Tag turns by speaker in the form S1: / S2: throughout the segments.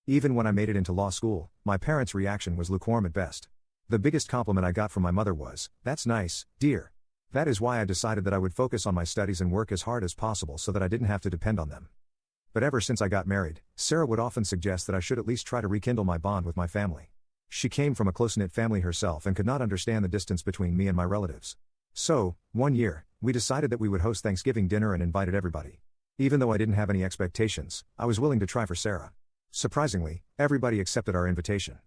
S1: Even when I made it into law school, my parents' reaction was lukewarm at best. The biggest compliment I got from my mother was, "That's nice, dear." That is why I decided that I would focus on my studies and work as hard as possible so that I didn't have to depend on them. But ever since I got married, Sarah would often suggest that I should at least try to rekindle my bond with my family. She came from a close-knit family herself and could not understand the distance between me and my relatives. So, one year, we decided that we would host Thanksgiving dinner and invited everybody. Even though I didn't have any expectations, I was willing to try for Sarah. Surprisingly, everybody accepted our invitation.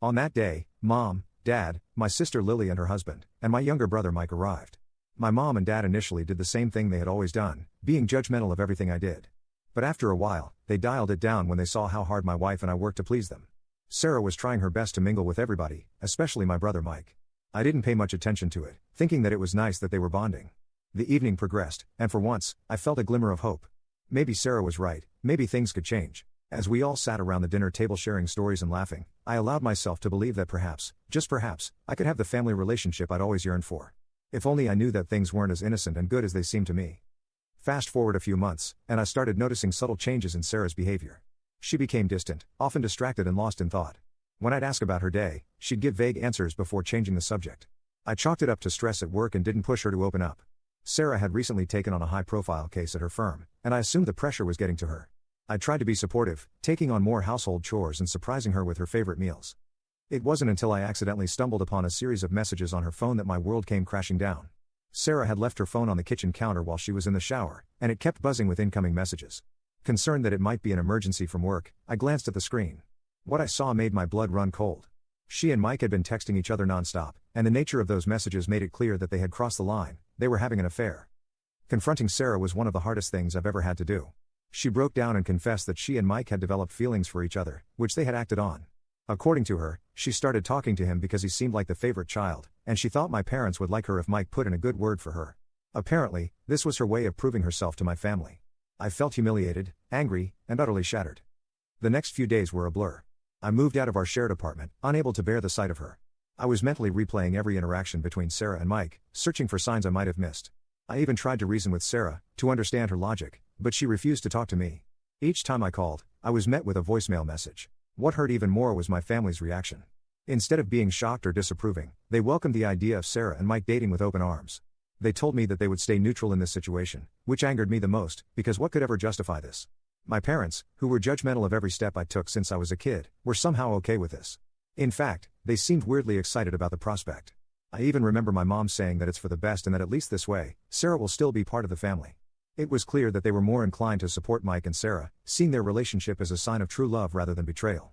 S1: On that day, Mom, Dad, my sister Lily and her husband, and my younger brother Mike arrived. My mom and dad initially did the same thing they had always done, being judgmental of everything I did. But after a while, they dialed it down when they saw how hard my wife and I worked to please them. Sarah was trying her best to mingle with everybody, especially my brother Mike. I didn't pay much attention to it, thinking that it was nice that they were bonding. The evening progressed, and for once, I felt a glimmer of hope. Maybe Sarah was right, maybe things could change. As we all sat around the dinner table sharing stories and laughing, I allowed myself to believe that perhaps, just perhaps, I could have the family relationship I'd always yearned for. If only I knew that things weren't as innocent and good as they seemed to me. Fast forward a few months, and I started noticing subtle changes in Sarah's behavior. She became distant, often distracted and lost in thought. When I'd ask about her day, she'd give vague answers before changing the subject. I chalked it up to stress at work and didn't push her to open up. Sarah had recently taken on a high-profile case at her firm, and I assumed the pressure was getting to her. I tried to be supportive, taking on more household chores and surprising her with her favorite meals. It wasn't until I accidentally stumbled upon a series of messages on her phone that my world came crashing down. Sarah had left her phone on the kitchen counter while she was in the shower, and it kept buzzing with incoming messages. Concerned that it might be an emergency from work, I glanced at the screen. What I saw made my blood run cold. She and Mike had been texting each other nonstop, and the nature of those messages made it clear that they had crossed the line. They were having an affair. Confronting Sarah was one of the hardest things I've ever had to do. She broke down and confessed that she and Mike had developed feelings for each other, which they had acted on. According to her, she started talking to him because he seemed like the favorite child, and she thought my parents would like her if Mike put in a good word for her. Apparently, this was her way of proving herself to my family. I felt humiliated, angry, and utterly shattered. The next few days were a blur. I moved out of our shared apartment, unable to bear the sight of her. I was mentally replaying every interaction between Sarah and Mike, searching for signs I might have missed. I even tried to reason with Sarah, to understand her logic, but she refused to talk to me. Each time I called, I was met with a voicemail message. What hurt even more was my family's reaction. Instead of being shocked or disapproving, they welcomed the idea of Sarah and Mike dating with open arms. They told me that they would stay neutral in this situation, which angered me the most, because what could ever justify this? My parents, who were judgmental of every step I took since I was a kid, were somehow okay with this. In fact, they seemed weirdly excited about the prospect. I even remember my mom saying that it's for the best and that at least this way, Sarah will still be part of the family. It was clear that they were more inclined to support Mike and Sarah, seeing their relationship as a sign of true love rather than betrayal.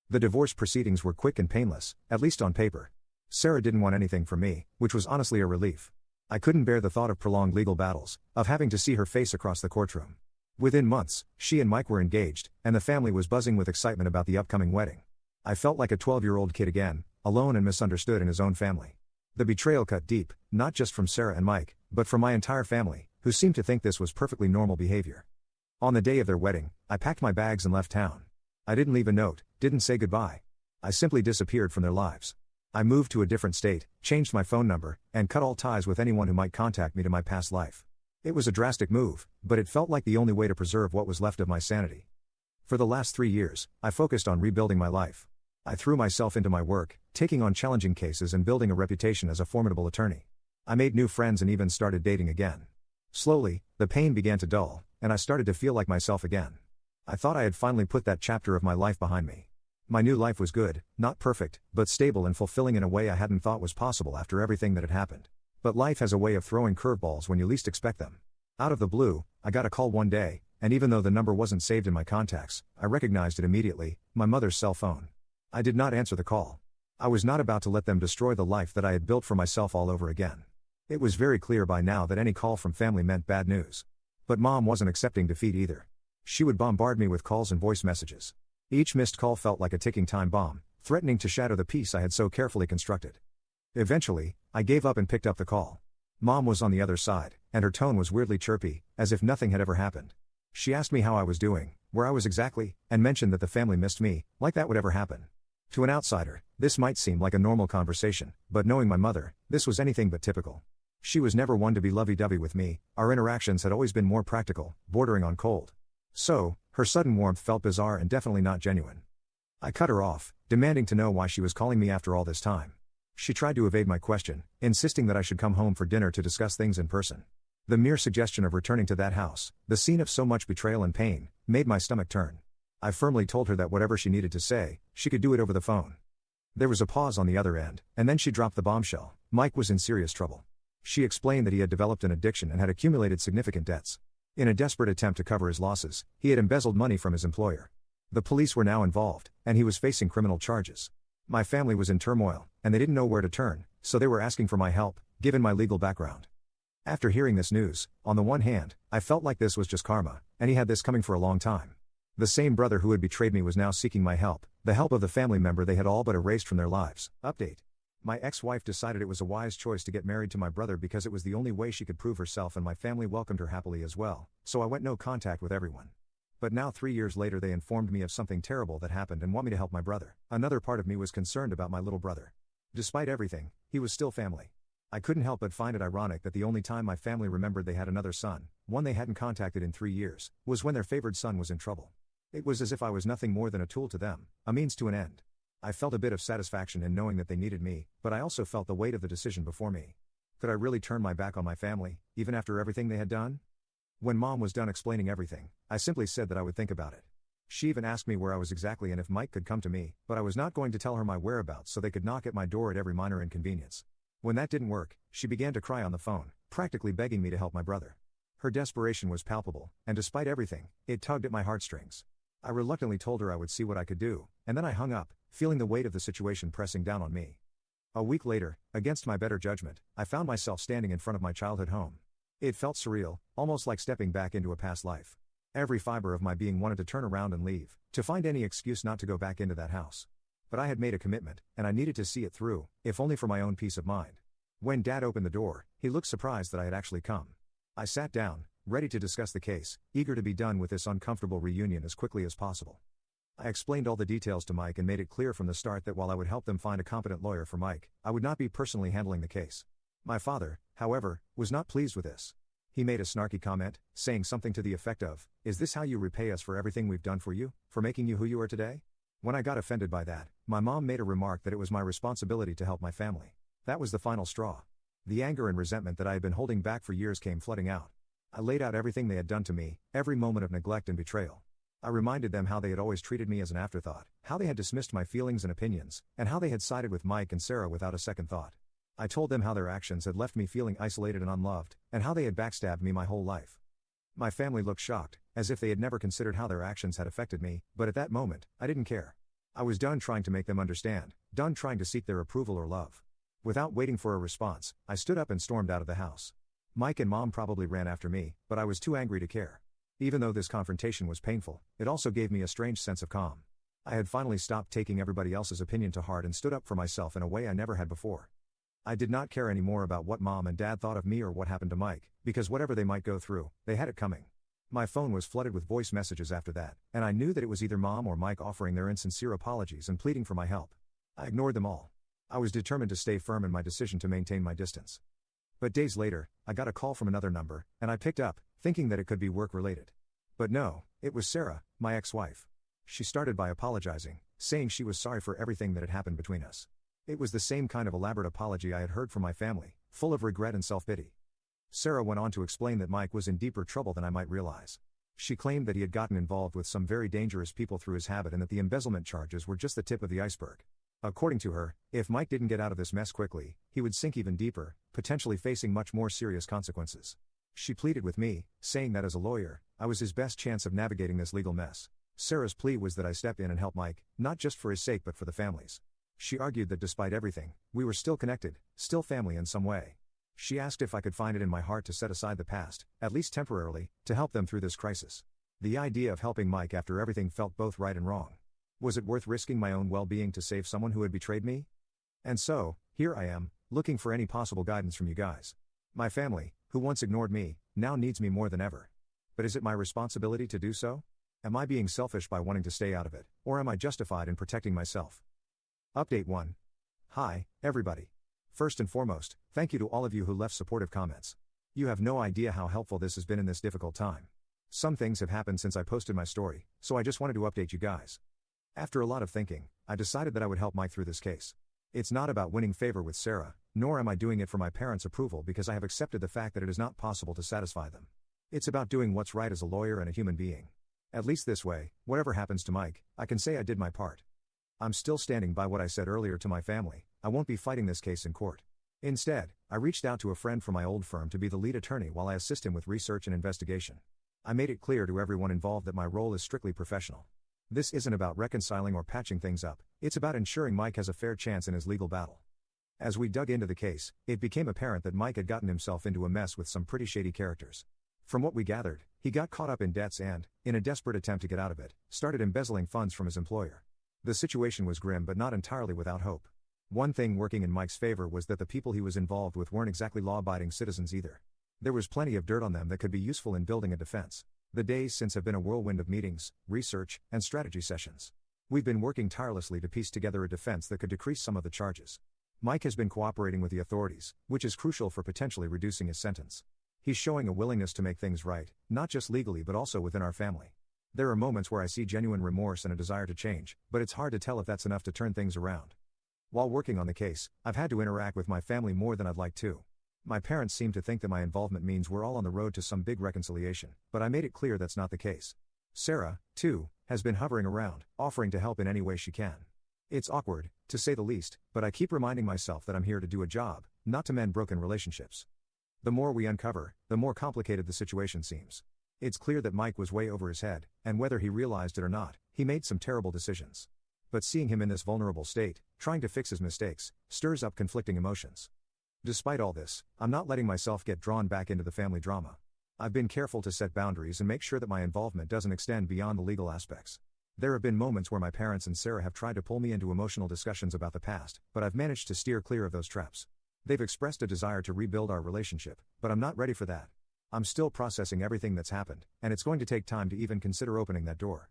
S1: The divorce proceedings were quick and painless, at least on paper. Sarah didn't want anything from me, which was honestly a relief. I couldn't bear the thought of prolonged legal battles, of having to see her face across the courtroom. Within months, she and Mike were engaged, and the family was buzzing with excitement about the upcoming wedding. I felt like a 12-year-old kid again, alone and misunderstood in his own family. The betrayal cut deep, not just from Sarah and Mike, but from my entire family, who seemed to think this was perfectly normal behavior. On the day of their wedding, I packed my bags and left town. I didn't leave a note, didn't say goodbye. I simply disappeared from their lives. I moved to a different state, changed my phone number, and cut all ties with anyone who might contact me to my past life. It was a drastic move, but it felt like the only way to preserve what was left of my sanity. For the last 3 years, I focused on rebuilding my life. I threw myself into my work, taking on challenging cases and building a reputation as a formidable attorney. I made new friends and even started dating again. Slowly, the pain began to dull, and I started to feel like myself again. I thought I had finally put that chapter of my life behind me. My new life was good, not perfect, but stable and fulfilling in a way I hadn't thought was possible after everything that had happened. But life has a way of throwing curveballs when you least expect them. Out of the blue, I got a call one day, and even though the number wasn't saved in my contacts, I recognized it immediately, my mother's cell phone. I did not answer the call. I was not about to let them destroy the life that I had built for myself all over again. It was very clear by now that any call from family meant bad news. But Mom wasn't accepting defeat either. She would bombard me with calls and voice messages. Each missed call felt like a ticking time bomb, threatening to shatter the peace I had so carefully constructed. Eventually, I gave up and picked up the call. Mom was on the other side, and her tone was weirdly chirpy, as if nothing had ever happened. She asked me how I was doing, where I was exactly, and mentioned that the family missed me, like that would ever happen. To an outsider, this might seem like a normal conversation, but knowing my mother, this was anything but typical. She was never one to be lovey-dovey with me, our interactions had always been more practical, bordering on cold. So, her sudden warmth felt bizarre and definitely not genuine. I cut her off, demanding to know why she was calling me after all this time. She tried to evade my question, insisting that I should come home for dinner to discuss things in person. The mere suggestion of returning to that house, the scene of so much betrayal and pain, made my stomach turn. I firmly told her that whatever she needed to say, she could do it over the phone. There was a pause on the other end, and then she dropped the bombshell. Mike was in serious trouble. She explained that he had developed an addiction and had accumulated significant debts. In a desperate attempt to cover his losses, he had embezzled money from his employer. The police were now involved, and he was facing criminal charges. My family was in turmoil, and they didn't know where to turn, so they were asking for my help, given my legal background. After hearing this news, on the one hand, I felt like this was just karma, and he had this coming for a long time. The same brother who had betrayed me was now seeking my help, the help of the family member they had all but erased from their lives. Update. My ex-wife decided it was a wise choice to get married to my brother because it was the only way she could prove herself, and my family welcomed her happily as well, so I went no contact with everyone. But now 3 years later they informed me of something terrible that happened and want me to help my brother. Another part of me was concerned about my little brother. Despite everything, he was still family. I couldn't help but find it ironic that the only time my family remembered they had another son, one they hadn't contacted in 3 years, was when their favored son was in trouble. It was as if I was nothing more than a tool to them, a means to an end. I felt a bit of satisfaction in knowing that they needed me, but I also felt the weight of the decision before me. Could I really turn my back on my family, even after everything they had done? When Mom was done explaining everything, I simply said that I would think about it. She even asked me where I was exactly and if Mike could come to me, but I was not going to tell her my whereabouts so they could knock at my door at every minor inconvenience. When that didn't work, she began to cry on the phone, practically begging me to help my brother. Her desperation was palpable, and despite everything, it tugged at my heartstrings. I reluctantly told her I would see what I could do, and then I hung up, feeling the weight of the situation pressing down on me. A week later, against my better judgment, I found myself standing in front of my childhood home. It felt surreal, almost like stepping back into a past life. Every fiber of my being wanted to turn around and leave, to find any excuse not to go back into that house. But I had made a commitment, and I needed to see it through, if only for my own peace of mind. When Dad opened the door, he looked surprised that I had actually come. I sat down, ready to discuss the case, eager to be done with this uncomfortable reunion as quickly as possible. I explained all the details to Mike and made it clear from the start that while I would help them find a competent lawyer for Mike, I would not be personally handling the case. My father, however, was not pleased with this. He made a snarky comment, saying something to the effect of, "Is this how you repay us for everything we've done for you, for making you who you are today?" When I got offended by that, my mom made a remark that it was my responsibility to help my family. That was the final straw. The anger and resentment that I had been holding back for years came flooding out. I laid out everything they had done to me, every moment of neglect and betrayal. I reminded them how they had always treated me as an afterthought, how they had dismissed my feelings and opinions, and how they had sided with Mike and Sarah without a second thought. I told them how their actions had left me feeling isolated and unloved, and how they had backstabbed me my whole life. My family looked shocked, as if they had never considered how their actions had affected me, but at that moment, I didn't care. I was done trying to make them understand, done trying to seek their approval or love. Without waiting for a response, I stood up and stormed out of the house. Mike and Mom probably ran after me, but I was too angry to care. Even though this confrontation was painful, it also gave me a strange sense of calm. I had finally stopped taking everybody else's opinion to heart and stood up for myself in a way I never had before. I did not care anymore about what Mom and Dad thought of me or what happened to Mike, because whatever they might go through, they had it coming. My phone was flooded with voice messages after that, and I knew that it was either Mom or Mike offering their insincere apologies and pleading for my help. I ignored them all. I was determined to stay firm in my decision to maintain my distance. But days later, I got a call from another number, and I picked up, thinking that it could be work-related. But no, it was Sarah, my ex-wife. She started by apologizing, saying she was sorry for everything that had happened between us. It was the same kind of elaborate apology I had heard from my family, full of regret and self-pity. Sarah went on to explain that Mike was in deeper trouble than I might realize. She claimed that he had gotten involved with some very dangerous people through his habit and that the embezzlement charges were just the tip of the iceberg. According to her, if Mike didn't get out of this mess quickly, he would sink even deeper, potentially facing much more serious consequences. She pleaded with me, saying that as a lawyer, I was his best chance of navigating this legal mess. Sarah's plea was that I step in and help Mike, not just for his sake but for the family's. She argued that despite everything, we were still connected, still family in some way. She asked if I could find it in my heart to set aside the past, at least temporarily, to help them through this crisis. The idea of helping Mike after everything felt both right and wrong. Was it worth risking my own well-being to save someone who had betrayed me? And so, here I am, looking for any possible guidance from you guys. My family, who once ignored me, now needs me more than ever. But is it my responsibility to do so? Am I being selfish by wanting to stay out of it, or am I justified in protecting myself? Update 1. Hi, everybody. First and foremost, thank you to all of you who left supportive comments. You have no idea how helpful this has been in this difficult time. Some things have happened since I posted my story, so I just wanted to update you guys. After a lot of thinking, I decided that I would help Mike through this case. It's not about winning favor with Sarah, nor am I doing it for my parents' approval because I have accepted the fact that it is not possible to satisfy them. It's about doing what's right as a lawyer and a human being. At least this way, whatever happens to Mike, I can say I did my part. I'm still standing by what I said earlier to my family. I won't be fighting this case in court. Instead, I reached out to a friend from my old firm to be the lead attorney while I assist him with research and investigation. I made it clear to everyone involved that my role is strictly professional. This isn't about reconciling or patching things up, it's about ensuring Mike has a fair chance in his legal battle. As we dug into the case, it became apparent that Mike had gotten himself into a mess with some pretty shady characters. From what we gathered, he got caught up in debts and, in a desperate attempt to get out of it, started embezzling funds from his employer. The situation was grim but not entirely without hope. One thing working in Mike's favor was that the people he was involved with weren't exactly law-abiding citizens either. There was plenty of dirt on them that could be useful in building a defense. The days since have been a whirlwind of meetings, research, and strategy sessions. We've been working tirelessly to piece together a defense that could decrease some of the charges. Mike has been cooperating with the authorities, which is crucial for potentially reducing his sentence. He's showing a willingness to make things right, not just legally but also within our family. There are moments where I see genuine remorse and a desire to change, but it's hard to tell if that's enough to turn things around. While working on the case, I've had to interact with my family more than I'd like to. My parents seem to think that my involvement means we're all on the road to some big reconciliation, but I made it clear that's not the case. Sarah, too, has been hovering around, offering to help in any way she can. It's awkward, to say the least, but I keep reminding myself that I'm here to do a job, not to mend broken relationships. The more we uncover, the more complicated the situation seems. It's clear that Mike was way over his head, and whether he realized it or not, he made some terrible decisions. But seeing him in this vulnerable state, trying to fix his mistakes, stirs up conflicting emotions. Despite all this, I'm not letting myself get drawn back into the family drama. I've been careful to set boundaries and make sure that my involvement doesn't extend beyond the legal aspects. There have been moments where my parents and Sarah have tried to pull me into emotional discussions about the past, but I've managed to steer clear of those traps. They've expressed a desire to rebuild our relationship, but I'm not ready for that. I'm still processing everything that's happened, and it's going to take time to even consider opening that door.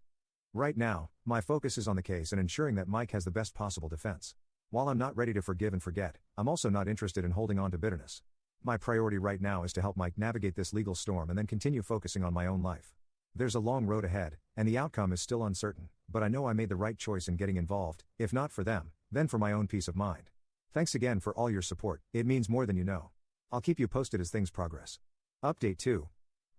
S1: Right now, my focus is on the case and ensuring that Mike has the best possible defense. While I'm not ready to forgive and forget, I'm also not interested in holding on to bitterness. My priority right now is to help Mike navigate this legal storm and then continue focusing on my own life. There's a long road ahead, and the outcome is still uncertain, but I know I made the right choice in getting involved, if not for them, then for my own peace of mind. Thanks again for all your support, it means more than you know. I'll keep you posted as things progress. Update 2.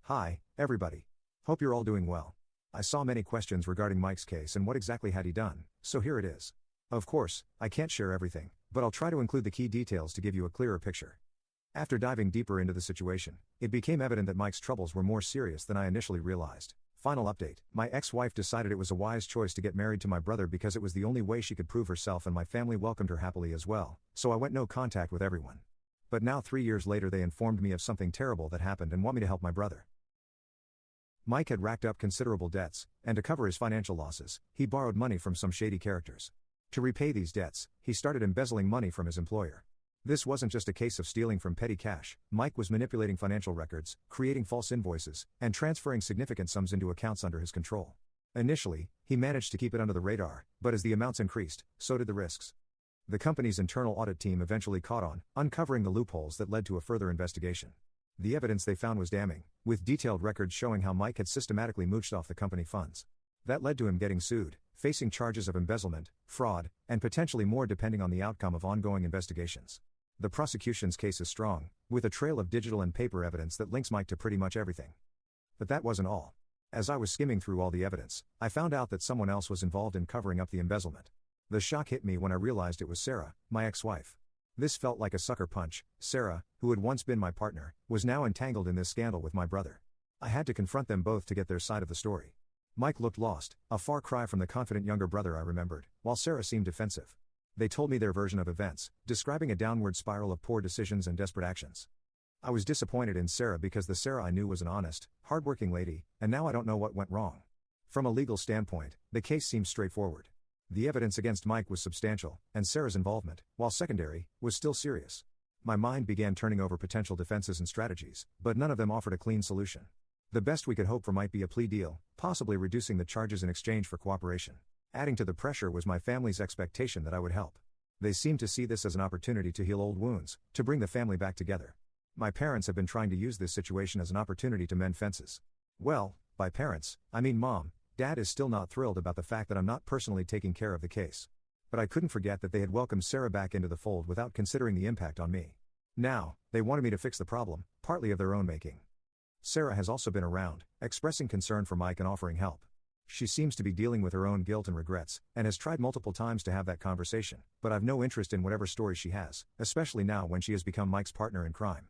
S1: Hi, everybody. Hope you're all doing well. I saw many questions regarding Mike's case and what exactly had he done, so here it is. Of course, I can't share everything, but I'll try to include the key details to give you a clearer picture. After diving deeper into the situation, it became evident that Mike's troubles were more serious than I initially realized. Final update: my ex-wife decided it was a wise choice to get married to my brother because it was the only way she could prove herself, and my family welcomed her happily as well, so I went no contact with everyone. But now 3 years later they informed me of something terrible that happened and want me to help my brother. Mike had racked up considerable debts, and to cover his financial losses, he borrowed money from some shady characters. To repay these debts, he started embezzling money from his employer. This wasn't just a case of stealing from petty cash. Mike was manipulating financial records, creating false invoices, and transferring significant sums into accounts under his control. Initially, he managed to keep it under the radar, but as the amounts increased, so did the risks. The company's internal audit team eventually caught on, uncovering the loopholes that led to a further investigation. The evidence they found was damning, with detailed records showing how Mike had systematically mooched off the company funds. That led to him getting sued, facing charges of embezzlement, fraud, and potentially more depending on the outcome of ongoing investigations. The prosecution's case is strong, with a trail of digital and paper evidence that links Mike to pretty much everything. But that wasn't all. As I was skimming through all the evidence, I found out that someone else was involved in covering up the embezzlement. The shock hit me when I realized it was Sarah, my ex-wife. This felt like a sucker punch. Sarah, who had once been my partner, was now entangled in this scandal with my brother. I had to confront them both to get their side of the story. Mike looked lost, a far cry from the confident younger brother I remembered, while Sarah seemed defensive. They told me their version of events, describing a downward spiral of poor decisions and desperate actions. I was disappointed in Sarah because the Sarah I knew was an honest, hardworking lady, and now I don't know what went wrong. From a legal standpoint, the case seemed straightforward. The evidence against Mike was substantial, and Sarah's involvement, while secondary, was still serious. My mind began turning over potential defenses and strategies, but none of them offered a clean solution. The best we could hope for might be a plea deal, possibly reducing the charges in exchange for cooperation. Adding to the pressure was my family's expectation that I would help. They seemed to see this as an opportunity to heal old wounds, to bring the family back together. My parents have been trying to use this situation as an opportunity to mend fences. Well, by parents, I mean Mom, Dad is still not thrilled about the fact that I'm not personally taking care of the case. But I couldn't forget that they had welcomed Sarah back into the fold without considering the impact on me. Now, they wanted me to fix the problem, partly of their own making. Sarah has also been around, expressing concern for Mike and offering help. She seems to be dealing with her own guilt and regrets, and has tried multiple times to have that conversation, but I've no interest in whatever story she has, especially now when she has become Mike's partner in crime.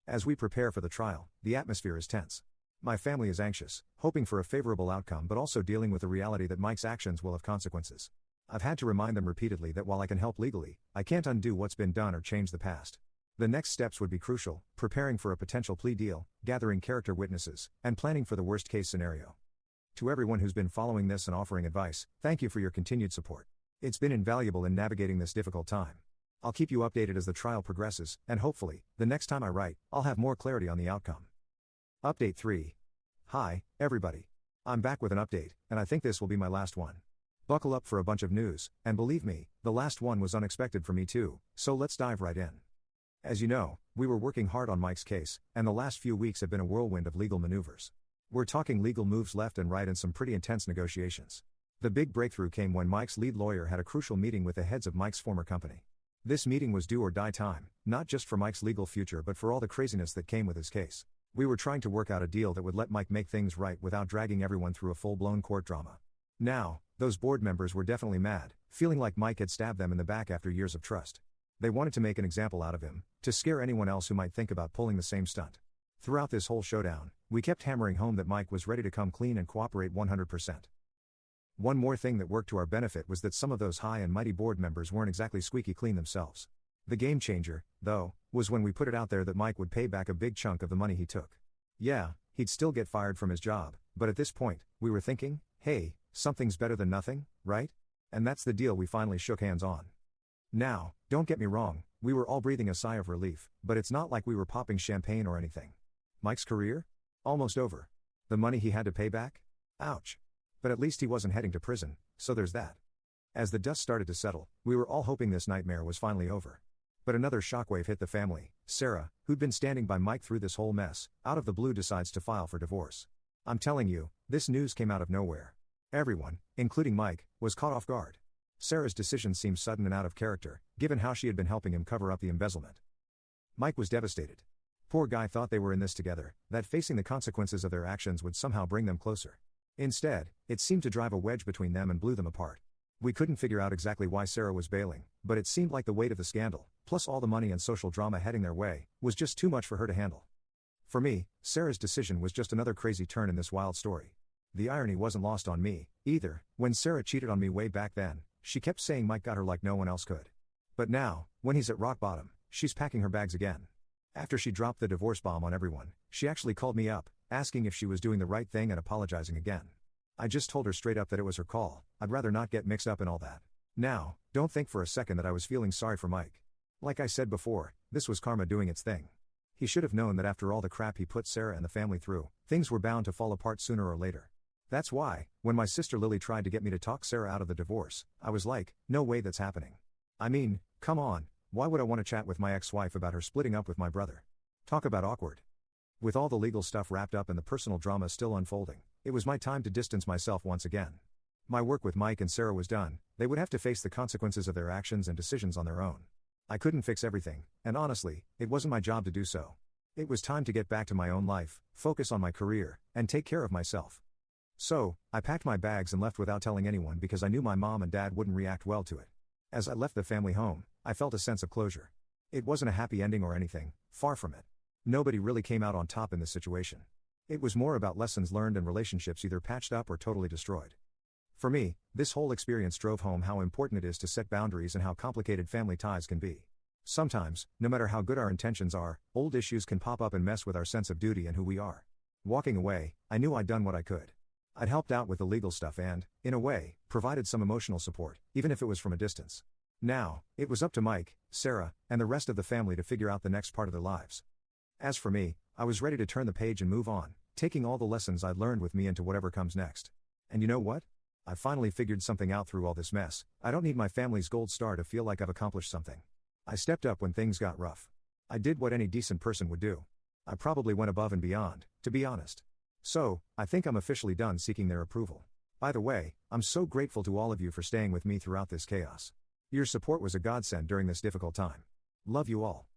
S1: As we prepare for the trial, the atmosphere is tense. My family is anxious, hoping for a favorable outcome but also dealing with the reality that Mike's actions will have consequences. I've had to remind them repeatedly that while I can help legally, I can't undo what's been done or change the past. The next steps would be crucial: preparing for a potential plea deal, gathering character witnesses, and planning for the worst-case scenario. To everyone who's been following this and offering advice, thank you for your continued support. It's been invaluable in navigating this difficult time. I'll keep you updated as the trial progresses, and hopefully, the next time I write, I'll have more clarity on the outcome. Update 3. Hi, everybody. I'm back with an update, and I think this will be my last one. Buckle up for a bunch of news, and believe me, the last one was unexpected for me too, so let's dive right in. As you know, we were working hard on Mike's case, and the last few weeks have been a whirlwind of legal maneuvers. We're talking legal moves left and right and some pretty intense negotiations. The big breakthrough came when Mike's lead lawyer had a crucial meeting with the heads of Mike's former company. This meeting was do or die time, not just for Mike's legal future but for all the craziness that came with his case. We were trying to work out a deal that would let Mike make things right without dragging everyone through a full-blown court drama. Now, those board members were definitely mad, feeling like Mike had stabbed them in the back after years of trust. They wanted to make an example out of him, to scare anyone else who might think about pulling the same stunt. Throughout this whole showdown, we kept hammering home that Mike was ready to come clean and cooperate 100%. One more thing that worked to our benefit was that some of those high and mighty board members weren't exactly squeaky clean themselves. The game changer, though, was when we put it out there that Mike would pay back a big chunk of the money he took. Yeah, he'd still get fired from his job, but at this point, we were thinking, hey, something's better than nothing, right? And that's the deal we finally shook hands on. Now, don't get me wrong, we were all breathing a sigh of relief, but it's not like we were popping champagne or anything. Mike's career? Almost over. The money he had to pay back? Ouch. But at least he wasn't heading to prison, so there's that. As the dust started to settle, we were all hoping this nightmare was finally over. But another shockwave hit the family. Sarah, who'd been standing by Mike through this whole mess, out of the blue decides to file for divorce. I'm telling you, this news came out of nowhere. Everyone, including Mike, was caught off guard. Sarah's decision seemed sudden and out of character, given how she had been helping him cover up the embezzlement. Mike was devastated. Poor guy thought they were in this together, that facing the consequences of their actions would somehow bring them closer. Instead, it seemed to drive a wedge between them and blew them apart. We couldn't figure out exactly why Sarah was bailing, but it seemed like the weight of the scandal, plus all the money and social drama heading their way, was just too much for her to handle. For me, Sarah's decision was just another crazy turn in this wild story. The irony wasn't lost on me, either. When Sarah cheated on me way back then, she kept saying Mike got her like no one else could. But now, when he's at rock bottom, she's packing her bags again. After she dropped the divorce bomb on everyone, she actually called me up, asking if she was doing the right thing and apologizing again. I just told her straight up that it was her call. I'd rather not get mixed up in all that. Now, don't think for a second that I was feeling sorry for Mike. Like I said before, this was karma doing its thing. He should have known that after all the crap he put Sarah and the family through, things were bound to fall apart sooner or later. That's why, when my sister Lily tried to get me to talk Sarah out of the divorce, I was like, no way that's happening. I mean, come on, why would I want to chat with my ex-wife about her splitting up with my brother? Talk about awkward. With all the legal stuff wrapped up and the personal drama still unfolding, it was my time to distance myself once again. My work with Mike and Sarah was done. They would have to face the consequences of their actions and decisions on their own. I couldn't fix everything, and honestly, it wasn't my job to do so. It was time to get back to my own life, focus on my career, and take care of myself. So, I packed my bags and left without telling anyone because I knew my mom and dad wouldn't react well to it. As I left the family home, I felt a sense of closure. It wasn't a happy ending or anything, far from it. Nobody really came out on top in this situation. It was more about lessons learned and relationships either patched up or totally destroyed. For me, this whole experience drove home how important it is to set boundaries and how complicated family ties can be. Sometimes, no matter how good our intentions are, old issues can pop up and mess with our sense of duty and who we are. Walking away, I knew I'd done what I could. I'd helped out with the legal stuff and, in a way, provided some emotional support, even if it was from a distance. Now, it was up to Mike, Sarah, and the rest of the family to figure out the next part of their lives. As for me, I was ready to turn the page and move on, taking all the lessons I'd learned with me into whatever comes next. And you know what? I finally figured something out through all this mess. I don't need my family's gold star to feel like I've accomplished something. I stepped up when things got rough. I did what any decent person would do. I probably went above and beyond, to be honest. So, I think I'm officially done seeking their approval. By the way, I'm so grateful to all of you for staying with me throughout this chaos. Your support was a godsend during this difficult time. Love you all.